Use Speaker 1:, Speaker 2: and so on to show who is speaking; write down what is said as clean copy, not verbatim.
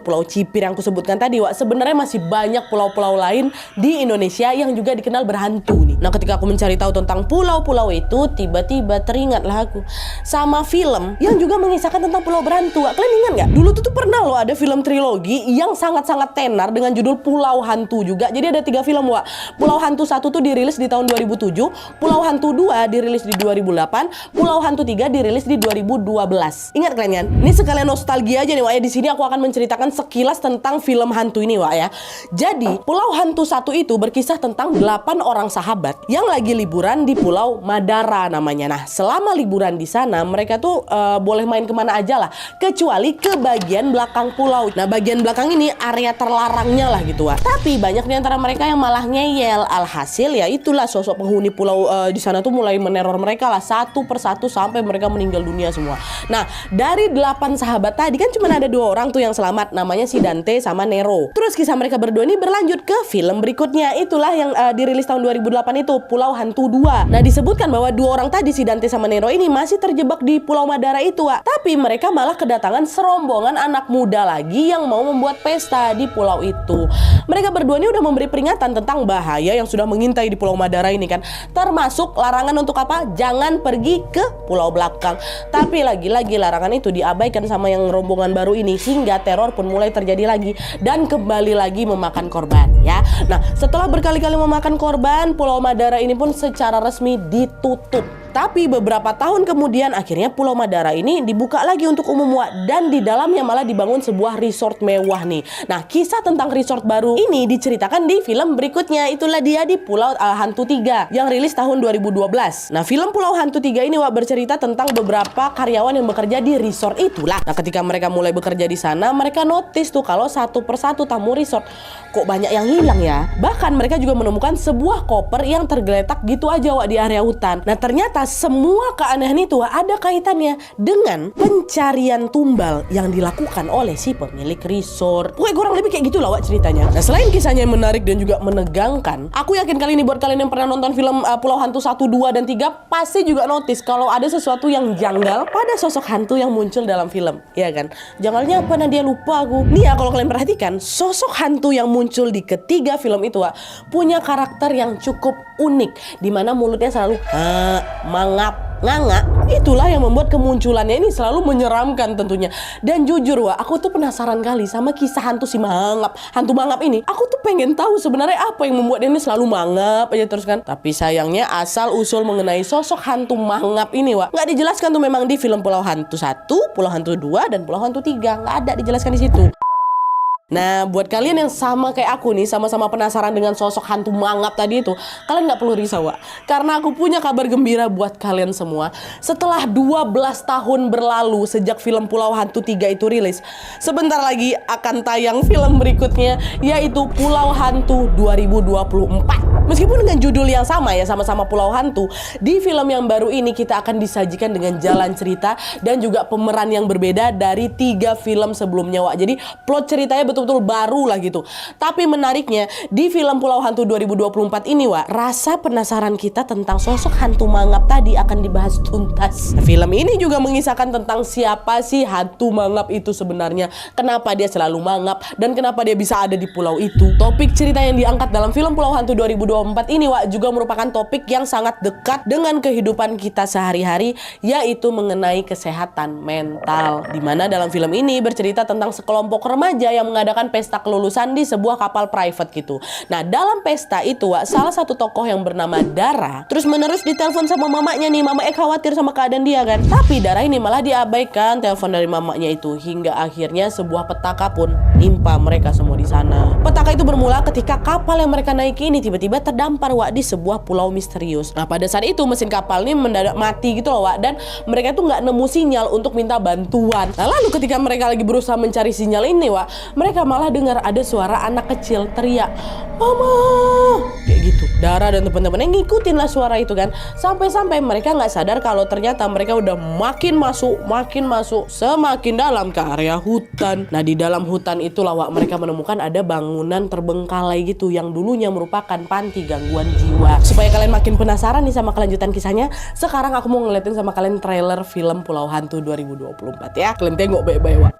Speaker 1: Pulau Cipir yang kusebutkan tadi, Wak, sebenarnya masih banyak pulau-pulau lain di Indonesia yang juga dikenal berhantu nih. Nah, ketika aku mencari tahu tentang pulau-pulau itu, tiba-tiba teringatlah aku sama film yang juga mengisahkan tentang pulau berhantu, Wak. Kalian ingat nggak? Dulu tuh pernah loh ada film trilogi yang sangat-sangat tenar dengan judul Pulau Hantu juga. Jadi ada 3 film, Wak. Pulau Hantu 1 tuh dirilis di tahun 2007, Pulau Hantu 2 dirilis di 2008, Pulau Hantu 3 dirilis di 2012. Ingat kalian kan? Ini sekalian nostalgia aja nih, Wak, ya. Di sini aku akan menceritakan sekilas tentang film hantu ini, Wak, ya. Jadi, Pulau Hantu 1 itu berkisah tentang 8 orang sahabat yang lagi liburan di Pulau Madara namanya. Nah, selama liburan di sana, mereka tuh boleh main kemana aja lah, kecuali ke bagian belakang pulau. Nah, bagian belakang ini area terlarangnya lah gitu, Wak. Tapi banyak di antara mereka yang malah ngeyel. Alhasil ya itulah sosok penghuni pulau di sana tuh mulai meneror mereka lah satu persatu sampai mereka meninggal dunia semua. Nah, dari 8 sahabat tadi kan cuma ada 2 orang tuh yang selamat, namanya si Dante sama Nero. Terus kisah mereka berdua ini berlanjut ke film berikutnya. Itulah yang dirilis tahun 2008 itu, Pulau Hantu 2. Nah, disebutkan bahwa 2 orang tadi, si Dante sama Nero ini masih terjebak di Pulau Madara itu, Wak. Tapi mereka malah kedatangan serombongan anak muda lagi yang mau membuat pesta di pulau itu. Mereka berdua ini udah memberi peringatan tentang bahaya yang sudah mengintai di Pulau Madara ini kan. Termasuk larangan untuk apa? Jangan pergi ke pulau belakang. Tapi lagi-lagi larangan itu diabaikan sama yang rombongan baru ini, hingga teror pun mulai terjadi lagi dan kembali lagi memakan korban, ya. Nah, setelah berkali-kali memakan korban, Pulau Madara ini pun secara resmi ditutup. Tapi beberapa tahun kemudian akhirnya Pulau Madara ini dibuka lagi untuk umum, Wak, dan di dalamnya malah dibangun sebuah resort mewah nih. Nah, kisah tentang resort baru ini diceritakan di film berikutnya, itulah dia di Pulau Hantu 3 yang rilis tahun 2012. Nah, film Pulau Hantu 3 ini, Wak, bercerita tentang beberapa karyawan yang bekerja di resort itulah. Nah, ketika mereka mulai bekerja di sana, mereka notice tuh kalau satu persatu tamu resort kok banyak yang hilang ya. Bahkan mereka juga menemukan sebuah koper yang tergeletak gitu aja, Wak, di area hutan. Nah, ternyata semua keanehan itu, Wak, ada kaitannya dengan pencarian tumbal yang dilakukan oleh si pemilik resort. Pokoknya kurang lebih kayak gitulah, Wak, ceritanya. Nah, selain kisahnya yang menarik dan juga menegangkan, aku yakin kali ini buat kalian yang pernah nonton film Pulau Hantu 1, 2, dan 3 pasti juga notice kalau ada sesuatu yang janggal pada sosok hantu yang muncul dalam film, ya kan? Janggalnya apa? Nah, dia lupa aku. Nih ya, kalau kalian perhatikan, sosok hantu yang muncul di ketiga film itu, Wak, punya karakter yang cukup unik, dimana mulutnya selalu mangap, nganga. Itulah yang membuat kemunculannya ini selalu menyeramkan tentunya. Dan jujur, Wak, aku tuh penasaran kali sama kisah hantu si mangap, hantu mangap ini. Aku tuh pengen tahu sebenarnya apa yang membuat dia ini selalu mangap aja terus kan. Tapi sayangnya asal usul mengenai sosok hantu mangap ini, Wak, nggak dijelaskan tuh memang di film Pulau Hantu 1, Pulau Hantu 2, dan Pulau Hantu 3. Nggak ada dijelaskan di situ. Nah, buat kalian yang sama kayak aku nih, sama-sama penasaran dengan sosok hantu mangap tadi itu, kalian nggak perlu risau, Wak, karena aku punya kabar gembira buat kalian semua. Setelah 12 tahun berlalu sejak film Pulau Hantu 3 itu rilis, sebentar lagi akan tayang film berikutnya, yaitu Pulau Hantu 2024. Meskipun dengan judul yang sama ya, sama-sama Pulau Hantu, di film yang baru ini kita akan disajikan dengan jalan cerita dan juga pemeran yang berbeda dari 3 film sebelumnya, Wak. Jadi plot ceritanya betul-betul baru lah gitu. Tapi menariknya, di film Pulau Hantu 2024 ini, Wak, rasa penasaran kita tentang sosok hantu mangap tadi akan dibahas tuntas. Film ini juga mengisahkan tentang siapa sih hantu mangap itu sebenarnya, kenapa dia selalu mangap, dan kenapa dia bisa ada di pulau itu. Topik cerita yang diangkat dalam film Pulau Hantu 2024 ini, Wak, juga merupakan topik yang sangat dekat dengan kehidupan kita sehari-hari, yaitu mengenai kesehatan mental. Dimana dalam film ini bercerita tentang sekelompok remaja yang mengadakan pesta kelulusan di sebuah kapal private gitu. Nah, dalam pesta itu, Wak, salah satu tokoh yang bernama Dara terus menerus ditelepon sama mamanya nih. Mama khawatir sama keadaan dia kan. Tapi Dara ini malah diabaikan telepon dari mamanya itu, hingga akhirnya sebuah petaka pun nimpa mereka semua di sana. Petaka itu bermula ketika kapal yang mereka naiki ini tiba-tiba terdampar, Wak, di sebuah pulau misterius. Nah, pada saat itu mesin kapal ini mendadak mati gitu loh, Wak, dan mereka tuh nggak nemu sinyal untuk minta bantuan. Nah, lalu ketika mereka lagi berusaha mencari sinyal ini, Wak, mereka malah dengar ada suara anak kecil teriak, "Mama!" kayak gitu. Dara dan teman-temannya ngikutin lah suara itu kan, sampai-sampai mereka nggak sadar kalau ternyata mereka udah makin masuk, semakin dalam ke area hutan. Nah, di dalam hutan itulah, Wak, mereka menemukan ada bangunan terbengkalai gitu yang dulunya merupakan panti gangguan jiwa. Supaya kalian makin penasaran nih sama kelanjutan kisahnya, sekarang aku mau ngeliatin sama kalian trailer film Pulau Hantu 2024 ya. Kalian tengok baik-baik, Wak.